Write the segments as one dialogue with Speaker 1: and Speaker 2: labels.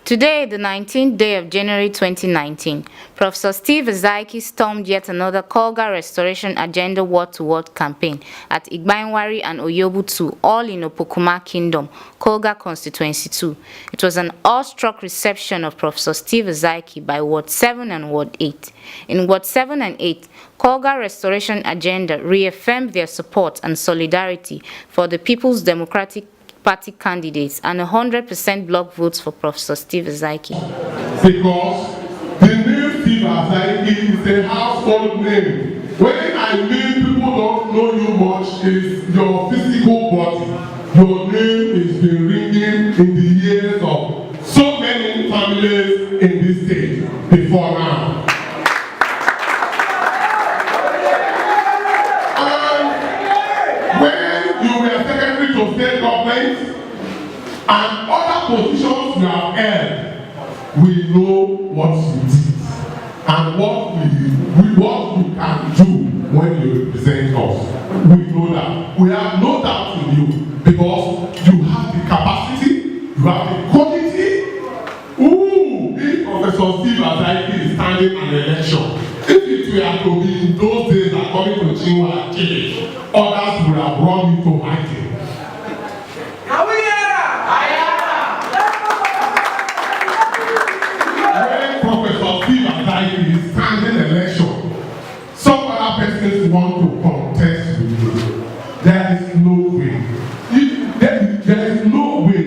Speaker 1: Today, the 19th day of January 2019, Professor Steve Azaiki stormed yet another Kolga Restoration Agenda Word-to-Word campaign at Igbanwari and Oyobu 2, all in Opokuma Kingdom, Kolga Constituency 2. It was an awestruck reception of Professor Steve Azaiki by Ward 7 and Ward 8. In Ward 7 and 8, Kolga Restoration Agenda reaffirmed their support and solidarity for the People's Democratic Party candidates and 100% block votes for Professor Steve Azaiki.
Speaker 2: Because the name Steve Azaiki is a household name. When I mean people don't know you much, is your physical body. Your name is been ringing in the ears of so many families in this state before now. And when you were secretary to state government and other positions you have held, we know what you did and what you can do when you represent us. We know that. We have no doubt in you because you have the capacity, you have the quality. If Professor Steve Azaiki is standing an election, if it were to be in those days according to Chinua Achebe, others would have run into hiding. When Professor Steve Azaiki is standing election, some other persons want to contest with you. There is no way. There is no way.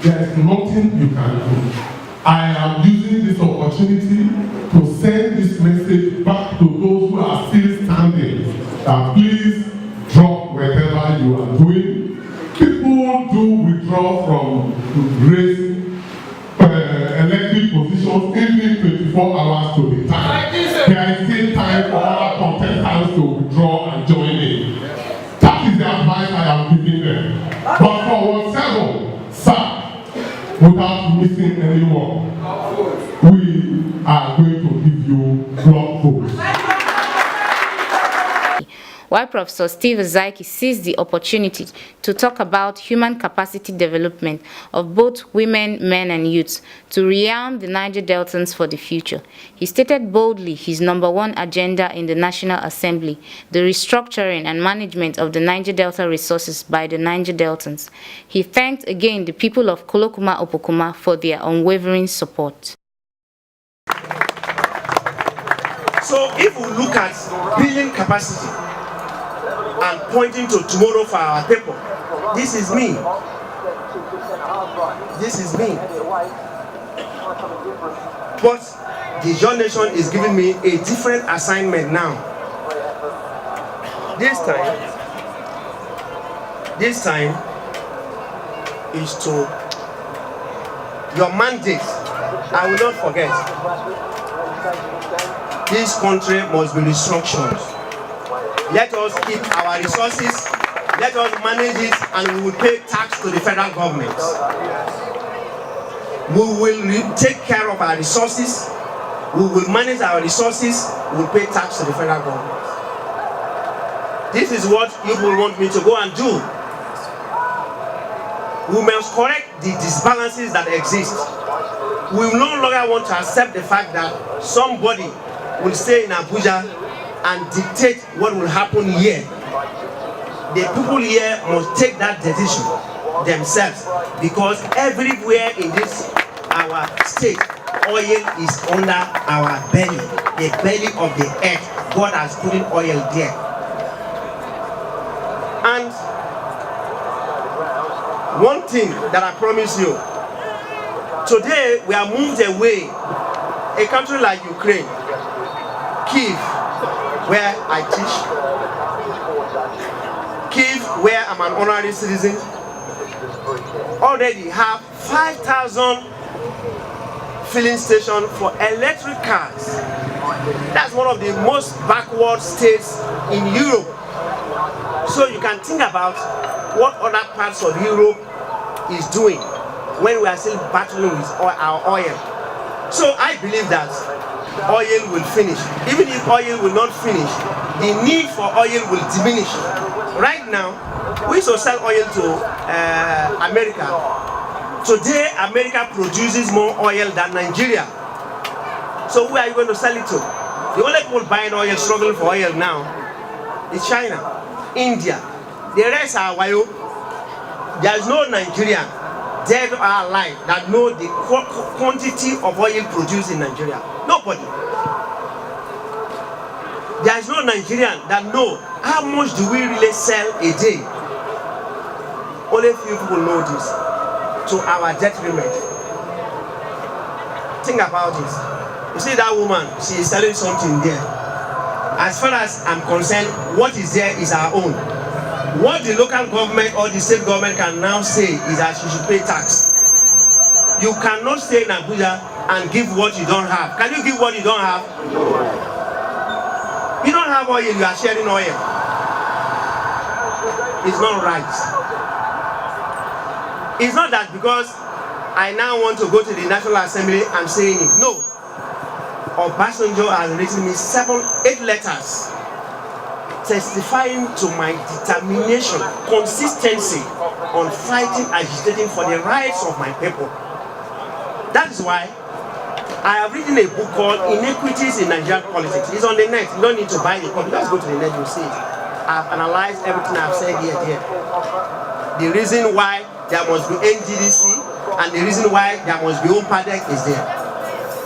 Speaker 2: There is nothing you can do. I am using this opportunity to send this message back to those who are still standing, that please drop whatever you are doing. People do withdraw from race elected positions even 24 hours to the time. There is still time for other contestants to withdraw and join in. That is the advice I am giving them. But for whatever, sir, without missing anyone, we are going to give you block votes.
Speaker 1: While Professor Steve Azaiki seized the opportunity to talk about human capacity development of both women, men, and youths to rearm the Niger Deltans for the future. He stated boldly his #1 agenda in the National Assembly, the restructuring and management of the Niger Delta resources by the Niger Deltans. He thanked again the people of Kolokuma-Opokuma for their unwavering support.
Speaker 3: So if we look at building capacity, and pointing to tomorrow for our people. This is me. This is me. But the John Nation is giving me a different assignment now. This time is to your mandate. I will not forget. This country must be restructured. Let us keep our resources, let us manage it, and we will pay tax to the federal government. We will take care of our resources, we will manage our resources, we will pay tax to the federal government. This is what you will want me to go and do. We must correct the disbalances that exist. We no longer want to accept the fact that somebody will stay in Abuja and dictate what will happen here. The people here must take that decision themselves, because everywhere in this our state, oil is under our belly, the belly of the earth. God has put in oil there. And one thing that I promise you, today we are moved away. A country like Ukraine, Kiev, where I teach, Kiev, where I'm an honorary citizen, already have 5,000 filling stations for electric cars. That's one of the most backward states in Europe. So you can think about what other parts of Europe is doing when we are still battling with our oil. So I believe that oil will finish. Even if oil will not finish, the need for oil will diminish. Right now, we used to sell oil to America Today, America produces more oil than Nigeria. So where are you going to sell it to? The only people buying oil, struggling for oil now, is China, India. The rest are Wayo. There is no Nigerian, dead or alive, that know the quantity of oil produced in Nigeria. Nobody. There is no Nigerian that know how much do we really sell a day. Only few people know this, to our detriment. Think about this. You see that woman, she is selling something there. As far as I'm concerned, what is there is our own. What the local government or the state government can now say is that she should pay tax. You cannot stay in Abuja and give what you don't have. Can you give what you don't have? You don't have oil, you are sharing oil. It's not right. It's not that because I now want to go to the National Assembly, I'm saying it. No. Obasanjo has written me 7-8 letters testifying to my determination, consistency on fighting, agitating for the rights of my people. That is why I have written a book called Inequities in Nigerian Politics. It's on the net. You don't need to buy the copy. Just go to the net, you'll see it. I've analyzed everything I've said here. The reason why there must be NGDC and the reason why there must be UNPADEC is there.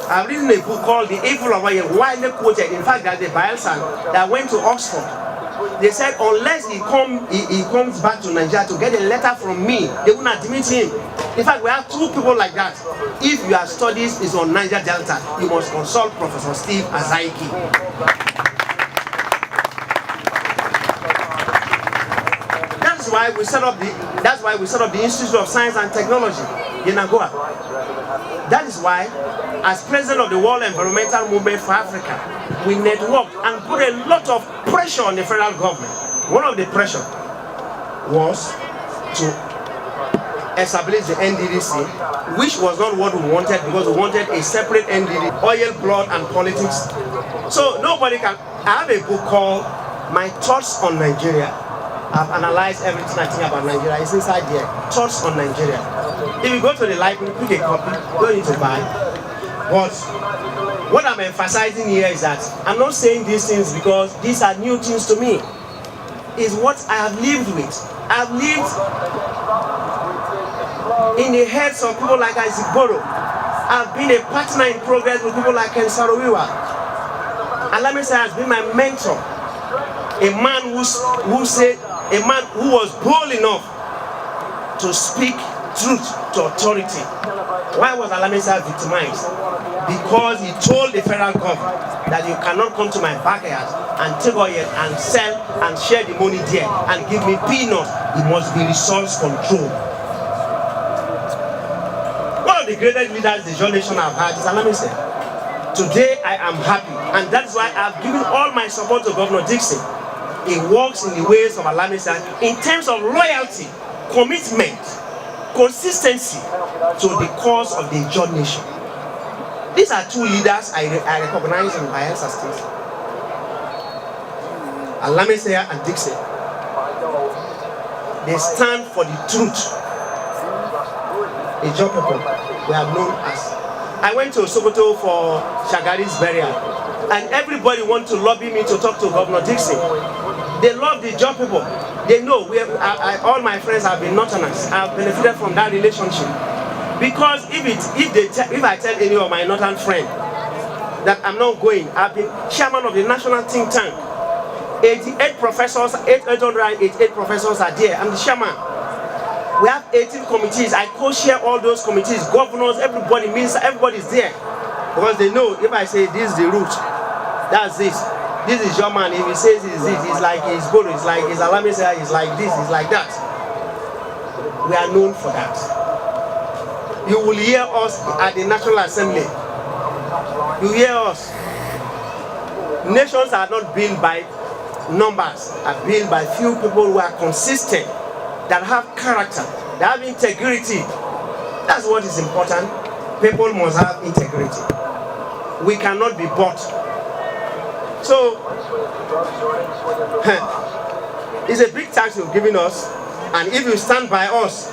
Speaker 3: I've written a book called The Evil of Oil, widely quoted. In fact, there's a Bayelsan that went to Oxford. They said unless he comes back to Nigeria to get a letter from me, they will not admit him. In fact, we have 2 people like that. If your studies is on Niger Delta, you must consult Professor Steve Azaiki. That's why we set up the Institute of Science and Technology in Nagoya. That is why, as president of the World Environmental Movement for Africa, we networked and put a lot of pressure on the federal government. One of the pressure was to establish the NDDC, which was not what we wanted because we wanted a separate NDD, oil, blood, and politics. So nobody can. I have a book called My Thoughts on Nigeria. I've analyzed everything I think about Nigeria. It's inside there. Thoughts on Nigeria. If you go to the library, pick a copy, you don't need to buy. But what I'm emphasizing here is that I'm not saying these things because these are new things to me. It's what I have lived with. I've lived in the heads of people like Isaac Boro. I've been a partner in progress with people like Ken Sarowiwa. And let me say, has been my mentor. A man who was bold enough to speak truth to authority. Why was Alamisa victimized? Because he told the federal government that you cannot come to my backyard and take oil and sell and share the money there and give me peanuts. It must be resource control. One of the greatest leaders the generation have had is Alamisa. Today I am happy, and that's why I've given all my support to Governor Dixon. He walks in the ways of Alamisa in terms of loyalty, commitment, consistency to the cause of the Ijaw nation. These are 2 leaders I recognize in Bayelsa State. Alamisa and Dixon. They stand for the truth. Ijaw people, we are known as. I went to Sokoto for Shagari's burial, and everybody wants to lobby me to talk to Governor Dixon. They love the Ijaw people. They know all my friends have been Northerners. I've benefited from that relationship. Because if I tell any of my Northern friends that I'm not going, I've been chairman of the national think tank. 888 professors are there. I'm the chairman. We have 18 committees. I co-chair all those committees. Governors, everybody, minister, everybody's there. Because they know if I say this is the route, that's this. This is your man. If he says it's this, it's like he's good, it's like his Alamisa, it's like this, it's like that. We are known for that. You will hear us at the National Assembly. You hear us. Nations are not built by numbers, are built by few people who are consistent, that have character, that have integrity. That's what is important. People must have integrity. We cannot be bought. So, it's a big tax you've given us, and if you stand by us,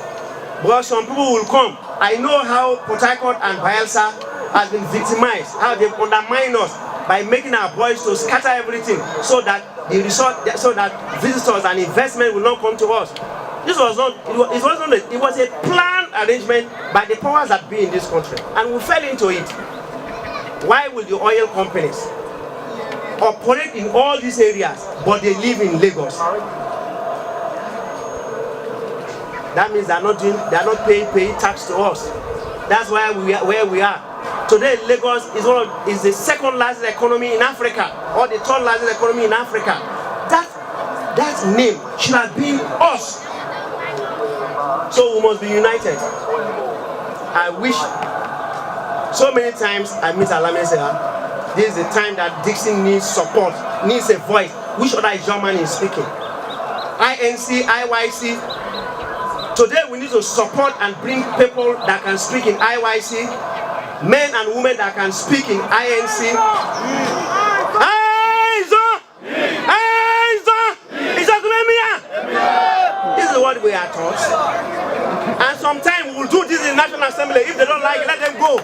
Speaker 3: because some people will come I know how Port Harcourt and Bayelsa has been victimized, how they've undermined us by making our boys to scatter everything so that visitors and investment will not come to us. This was not, it was a planned arrangement by the powers that be in this country, and we fell into it. Why will the oil companies operate in all these areas, but they live in Lagos? That means they are not paying tax to us. That's why we are where we are. Today, Lagos is the second largest economy in Africa, or the third largest economy in Africa. That name should have been us. So we must be united. I wish so many times I meet Alame say, this is the time that Dixon needs support, needs a voice. Which other German is speaking? INC, IYC. Today we need to support and bring people that can speak in IYC, men and women that can speak in INC. This is what we are taught. And sometimes we will do this in National Assembly. If they don't like it, let them go.